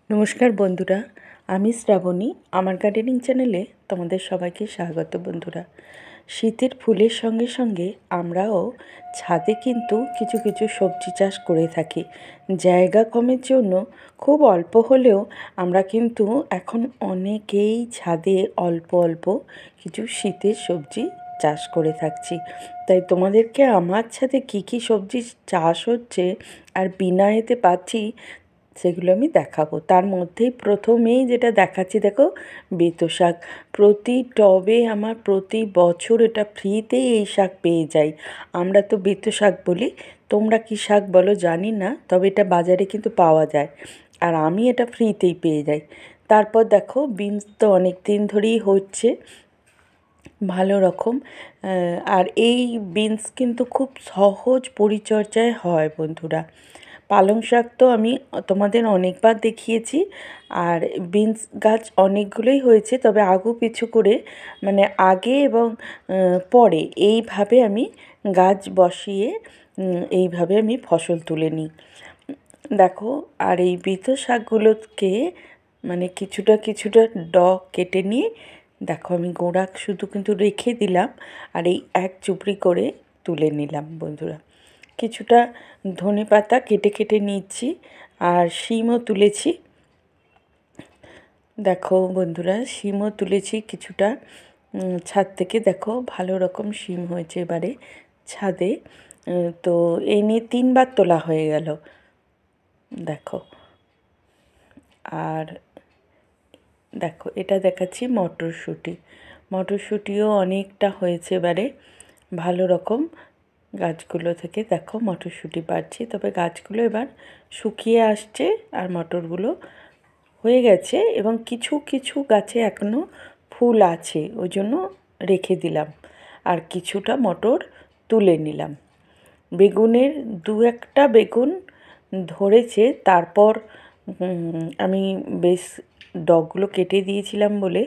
নমস্কার বন্ধুরা, আমি শ্রাবণী। আমার গার্ডেনিং চ্যানেলে তোমাদের সবাইকে স্বাগত। বন্ধুরা, শীতের ফুলের সঙ্গে সঙ্গে আমরাও ছাদে কিন্তু কিছু কিছু সবজি চাষ করে থাকি। জায়গা কমের জন্য খুব অল্প হলেও আমরা কিন্তু এখন অনেকেই ছাদে অল্প অল্প কিছু শীতের সবজি চাষ করে থাকছি। তাই তোমাদেরকে আমার ছাদে কী কী সবজি চাষ হচ্ছে আর বিনা এতে পাচ্ছি সেগুলো আমি দেখাবো। তার মধ্যেই প্রথমেই যেটা দেখাচ্ছি, দেখো, বেতো শাক। প্রতি টবে আমার প্রতি বছর এটা ফ্রিতেই এই শাক পেয়ে যাই। আমরা তো বেতো শাক বলি, তোমরা কি শাক বলো জানি না, তবে এটা বাজারে কিন্তু পাওয়া যায় আর আমি এটা ফ্রিতেই পেয়ে যাই। তারপর দেখো, বিনস তো অনেক দিন ধরেই হচ্ছে ভালো রকম। আর এই বিনস কিন্তু খুব সহজ পরিচর্যায় হয় বন্ধুরা। পালং শাক তো আমি তোমাদের অনেকবার দেখিয়েছি, আর বিনস গাছ অনেকগুলোই হয়েছে, তবে আগু পিছু করে মানে আগে এবং পরে এইভাবে আমি গাছ বসিয়ে এইভাবে আমি ফসল তুলে নিই। দেখো, আর এই বিতো শাকগুলোকে মানে কিছুটা কিছুটা ডগ কেটে নিয়ে দেখো আমি গোড়া শুধু কিন্তু রেখে দিলাম, আর এই এক চুপড়ি করে তুলে নিলাম বন্ধুরা। কিছুটা ধনে পাতা কেটে কেটে নিচ্ছি, আর শিমও তুলেছি। দেখো বন্ধুরা, শিমও তুলেছি কিছুটা ছাদ থেকে। দেখো ভালো রকম শিম হয়েছে এবারে ছাদে। তো এই নিয়ে 3বার তোলা হয়ে গেল দেখো। আর দেখো, এটা দেখাচ্ছি মটরশুঁটি। মটরশুঁটিও অনেকটা হয়েছে এবারে ভালো রকম। গাছগুলো থেকে দেখো মটরশুঁটি পাচ্ছি, তবে গাছগুলো এবার শুকিয়ে আসছে আর মটরগুলো হয়ে গেছে, এবং কিছু কিছু গাছে এখনও ফুল আছে, ওই জন্য রেখে দিলাম। আর কিছুটা মটর তুলে নিলাম। বেগুনের 2-1টা বেগুন ধরেছে, তারপর আমি বেশ ডগগুলো কেটে দিয়েছিলাম বলে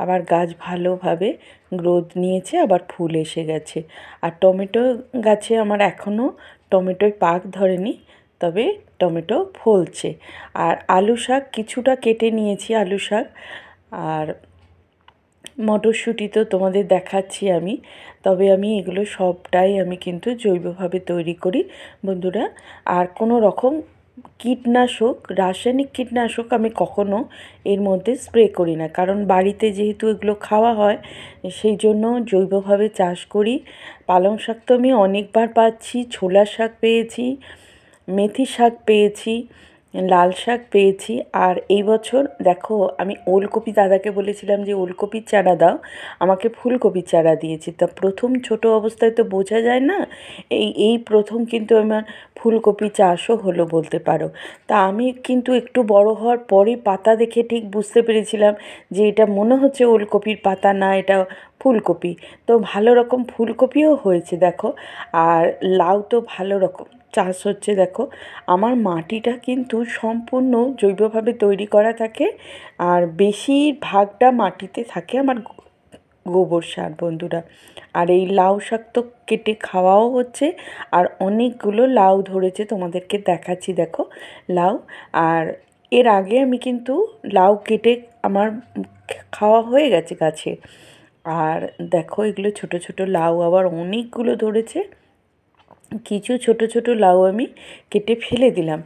আবার গাছ ভালোভাবে গ্রোথ নিয়েছে, আবার ফুল এসে গেছে। আর টমেটো গাছে আমার এখনও টমেটোয় পাক ধরেনি, তবে টমেটো ফলছে। আর আলু শাক কিছুটা কেটে নিয়েছি, আলু শাক। আর মটরশুঁটি তো তোমাদের দেখাচ্ছি আমি, তবে আমি এগুলো সবটাই আমি কিন্তু জৈবভাবে তৈরি করি বন্ধুরা। আর কোনো রকম কীটনাশক, রাসায়নিক কীটনাশক আমি কখনো এর মধ্যে স্প্রে করি না, কারণ বাড়িতে যেহেতু এগুলো খাওয়া হয় সেই জন্য জৈবভাবে চাষ করি। পালং শাক তো আমি অনেকবার পাচ্ছি, ছোলা শাক পেয়েছি, মেথি শাক পেয়েছি, লাল শাক পেয়েছি। আর এই বছর দেখো, আমি ওলকপি দাদাকে বলেছিলাম যে ওলকপির চারা দাও, আমাকে ফুলকপির চারা দিয়েছি। তা প্রথম ছোট অবস্থায় তো বোঝা যায় না, এই প্রথম কিন্তু আমার ফুলকপি চাষও হলো বলতে পারো। তা আমি কিন্তু একটু বড় হওয়ার পরে পাতা দেখে ঠিক বুঝতে পেরেছিলাম যে এটা মনে হচ্ছে ওলকপির পাতা, না এটা ফুলকপি। তো ভালো রকম ফুলকপিও হয়েছে দেখো। আর লাউ তো ভালো রকম চাষ হচ্ছে দেখো। আমার মাটিটা কিন্তু সম্পূর্ণ জৈবভাবে তৈরি করা থাকে, আর বেশিরভাগটা মাটিতে থাকে আমার গোবর সার বন্ধুরা। আর এই লাউ শাক তো কেটে খাওয়াও হচ্ছে, আর অনেকগুলো লাউ ধরেছে, তোমাদেরকে দেখাচ্ছি দেখো লাউ। আর এর আগে আমি কিন্তু লাউ কেটে আমার খাওয়া হয়ে গেছে গাছে। আর দেখো, এগুলো ছোট ছোট লাউ আবার অনেকগুলো ধরেছে। কিছু ছোট ছোট লাউ আমি কেটে ফেলে দিলাম,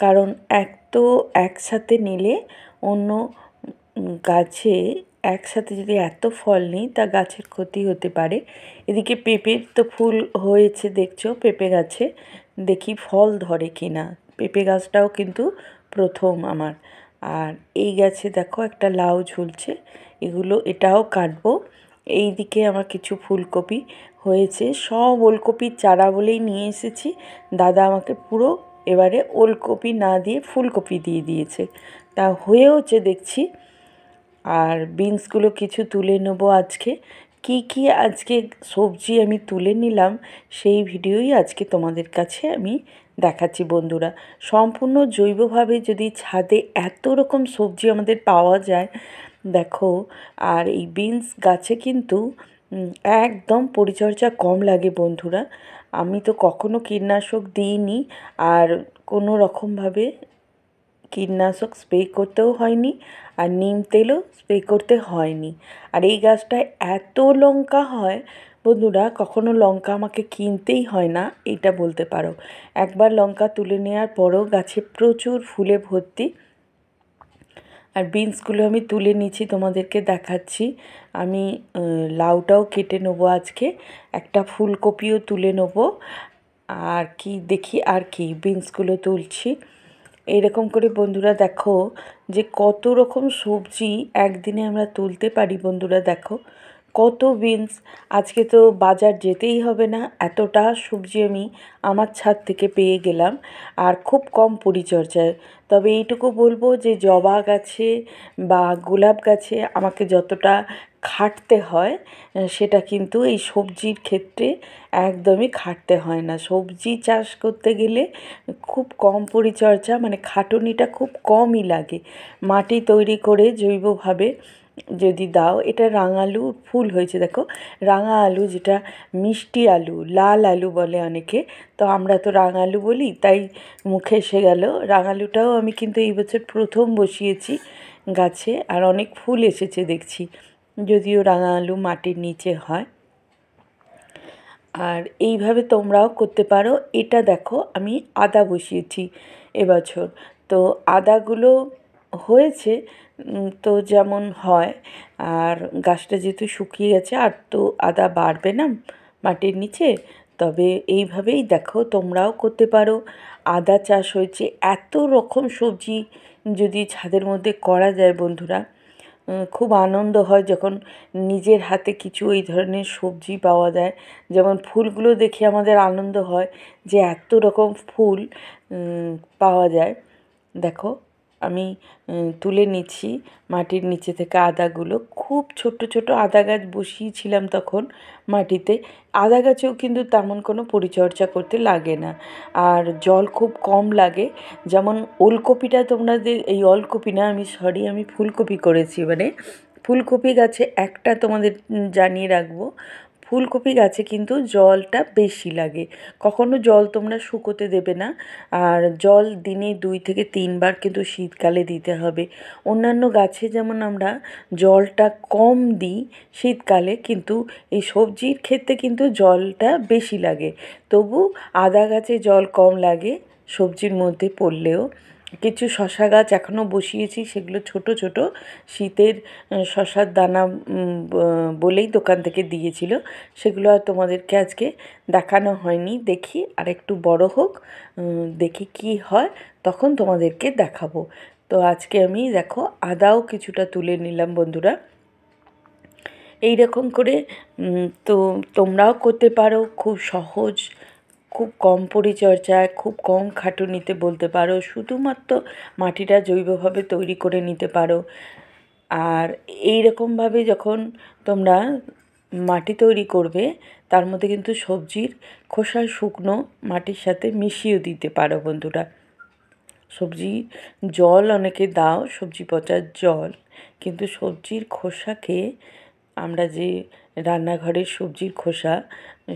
কারণ তো একসাথে নিলে অন্য গাছে একসাথে যদি এত ফল নিই তা গাছের ক্ষতি হতে পারে। এদিকে পেঁপের তো ফুল হয়েছে দেখছো, পেঁপে গাছে দেখি ফল ধরে কি না। পেঁপে গাছটাও কিন্তু প্রথম আমার। আর এই গাছে দেখো একটা লাউ ঝুলছে, এটাও কাটবো। এই দিকে আমার কিছু ফুলকপি হয়েছে, সব ওলকপির চারা বলেই নিয়ে এসেছি। দাদা আমাকে পুরো এবারে ওলকপি না দিয়ে ফুলকপি দিয়ে দিয়েছে, তা হয়েওছে দেখছি। আর বিনসগুলো কিছু তুলে নেবো আজকে। কি কি আজকে সবজি আমি তুলে নিলাম সেই ভিডিওই আজকে তোমাদের কাছে আমি দেখাচ্ছি বন্ধুরা। সম্পূর্ণ জৈবভাবে যদি ছাদে এত রকম সবজি আমাদের পাওয়া যায় দেখো। আর এই বিনস গাছে কিন্তু একদম পরিচর্যা কম লাগে বন্ধুরা। আমি তো কখনো কীটনাশক দিইনি, আর কোনো রকমভাবে কীটনাশক স্প্রে করতেও হয়নি, আর নিম তেলও স্প্রে করতে হয়নি। আর এই গাছটায় এত লঙ্কা হয় বন্ধুরা, কখনো লঙ্কা আমাকে কিনতেই হয় না, এটা বলতে পারো। একবার লঙ্কা তুলে নেওয়ার পরও গাছে প্রচুর ফুলে ভর্তি। আর বিনসগুলো আমি তুলে নিচ্ছি, তোমাদেরকে দেখাচ্ছি। আমি লাউটাও কেটে নেবো আজকে, একটা ফুলকপিও তুলে নেবো। আর কি দেখি, আর কি বিনসগুলো তুলছি। এইরকম করে বন্ধুরা দেখো যে কত রকম সবজি একদিনে আমরা তুলতে পারি। বন্ধুরা দেখো কত বিনস, আজকে তো বাজার যেতেই হবে না, এতটা সবজি আমি আমার ছাদ থেকে পেয়ে গেলাম, আর খুব কম পরিচর্যায়। তবে এইটুকু বলবো যে জবা গাছে বা গোলাপ গাছে আমাকে যতটা খাটতে হয়, সেটা কিন্তু এই সবজির ক্ষেত্রে একদমই খাটতে হয় না। সবজি চাষ করতে গেলে খুব কম পরিচর্যা, মানে খাটুনিটা খুব কমই লাগে। মাটি তৈরি করে জৈবভাবে যদি দাও, এটা রাঙালু ফুল হয়েছে দেখো, রাঙা আলু, যেটা মিষ্টি আলু, লাল আলু বলে অনেকে, তো আমরা তো রাঙালু বলি, তাই মুখে এসে গেল। রাঙালুটাও আমি কিন্তু এই বছর প্রথম বসিয়েছি গাছে, আর অনেক ফুল এসেছে দেখছি, যদিও রাঙা আলু মাটির নিচে হয়। আর এইভাবে তোমরাও করতে পারো। এটা দেখো আমি আদা বসিয়েছি এবছর, তো আদাগুলো হয়েছে, তো যেমন হয়। আর গাছটা যেহেতু শুকিয়ে গেছে, আর তো আদা বাড়বে না মাটির নিচে, তবে এইভাবেই দেখো তোমরাও করতে পারো। আদা চাষ হয়েছে, এত রকম সবজি যদি ছাদের মধ্যে করা যায় বন্ধুরা, খুব আনন্দ হয় যখন নিজের হাতে কিছু এই ধরনের সবজি পাওয়া যায়। যেমন ফুলগুলো দেখে আমাদের আনন্দ হয় যে এত রকম ফুল পাওয়া যায়। দেখো আমি তুলে নিচ্ছি মাটির নিচে থেকে আদাগুলো। খুব ছোট ছোট আদা গাছ বসিয়েছিলাম তখন মাটিতে। আদা গাছেও কিন্তু তেমন কোনো পরিচর্যা করতে লাগে না, আর জল খুব কম লাগে। যেমন ওলকপিটা তোমাদের, এই ওলকপি না, আমি ফুলকপি করেছি এবারে। ফুলকপি গাছে একটা তোমাদের জানিয়ে রাখবো, ফুলকপি গাছে কিন্তু জলটা বেশি লাগে। কখনো জল তোমরা শুকোতে দেবে না, আর জল দিনে 2 থেকে 3 বার কিন্তু শীতকালে দিতে হবে। অন্যান্য গাছে যেমন আমরা জলটা কম দিই শীতকালে, কিন্তু এই সবজির ক্ষেত্রে কিন্তু জলটা বেশি লাগে। তবু আদা গাছে জল কম লাগে সবজির মধ্যে পড়লেও। কিছু শশা গাছ এখনও বসিয়েছি, সেগুলো ছোট ছোট শীতের শশার দানা বলেই দোকান থেকে দিয়েছিল, সেগুলো আর তোমাদেরকে আজকে দেখানো হয়নি। দেখি আর একটু বড় হোক, দেখি কি হয়, তখন তোমাদেরকে দেখাবো। তো আজকে আমি দেখো আদাও কিছুটা তুলে নিলাম বন্ধুরা। এই রকম করে তো তোমরাও করতে পারো, খুব সহজ, খুব কম পরিচর্যায়, খুব কম খাটুনিতে বলতে পারো। শুধুমাত্র মাটিটা জৈবভাবে তৈরি করে নিতে পারো। আর এই রকমভাবে যখন তোমরা মাটি তৈরি করবে, তার মধ্যে কিন্তু সবজির খোসা শুকনো মাটির সাথে মিশিয়েও দিতে পারো বন্ধুরা। সবজি জল অনেকে দাও, সবজি পচার জল, কিন্তু সবজির খোসাকে আমরা যে রান্নাঘরের সবজির খোসা,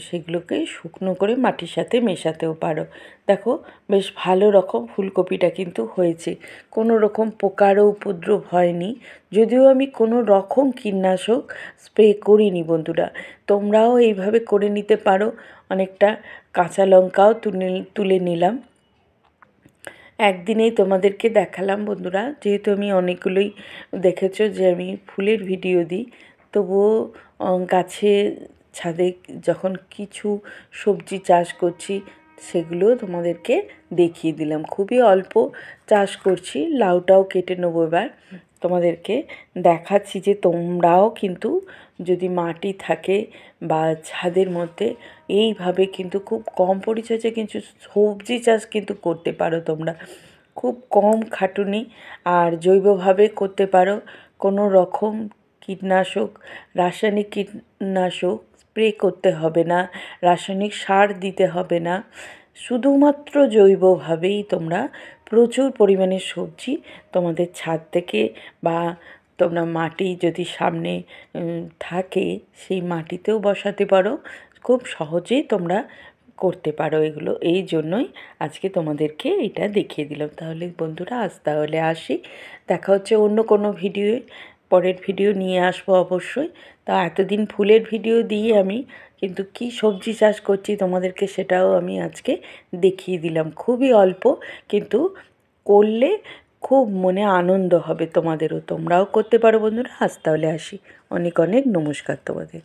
সেগুলোকে শুকনো করে মাটির সাথে মেশাতেও পারো। দেখো বেশ ভালো রকম ফুলকপিটা কিন্তু হয়েছে, কোনো রকম পোকারও উপদ্রব হয়নি, যদিও আমি কোনো রকম কীটনাশক স্প্রে করিনি বন্ধুরা। তোমরাও এইভাবে করে নিতে পারো। অনেকটা কাঁচা লঙ্কাও তুলে নিলাম, একদিনেই তোমাদেরকে দেখালাম বন্ধুরা। যেহেতু আমি অনেকগুলোই দেখেছো যে আমি ফুলের ভিডিও দিই, তবুও গাছে ছাদে যখন কিছু সবজি চাষ করছি, সেগুলো তোমাদেরকে দেখিয়ে দিলাম। খুবই অল্প চাষ করছি, লাউটাও কেটে নেবো এবার। তোমাদেরকে দেখাচ্ছি যে তোমরাও কিন্তু যদি মাটি থাকে বা ছাদের মধ্যে, এইভাবে কিন্তু খুব কম পরিচর্যায় কিন্তু সবজি চাষ কিন্তু করতে পারো তোমরা। খুব কম খাটুনি, আর জৈবভাবে করতে পারো। কোনো রকম কীটনাশক, রাসায়নিক কীটনাশক স্প্রে করতে হবে না, রাসায়নিক সার দিতে হবে না। শুধুমাত্র জৈবভাবেই তোমরা প্রচুর পরিমাণে সবজি তোমাদের ছাদ থেকে, বা তোমরা মাটি যদি সামনে থাকে সেই মাটিতেও বসাতে পারো। খুব সহজেই তোমরা করতে পারো এগুলো। এই জন্যই আজকে তোমাদেরকে এটা দেখিয়ে দিলাম। তাহলে বন্ধুরা আজ তাহলে আসি, দেখা হচ্ছে অন্য কোনো ভিডিওয়ে, পরের ভিডিও নিয়ে আসবো অবশ্যই। তা এতদিন ফুলের ভিডিও দিয়ে আমি কিন্তু কি সবজি চাষ করছি তোমাদেরকে সেটাও আমি আজকে দেখিয়ে দিলাম। খুবই অল্প, কিন্তু করলে খুব মনে আনন্দ হবে তোমাদেরও, তোমরাও করতে পারো বন্ধুরা। আজ তাহলে আসি, অনেক অনেক নমস্কার তোমাদের।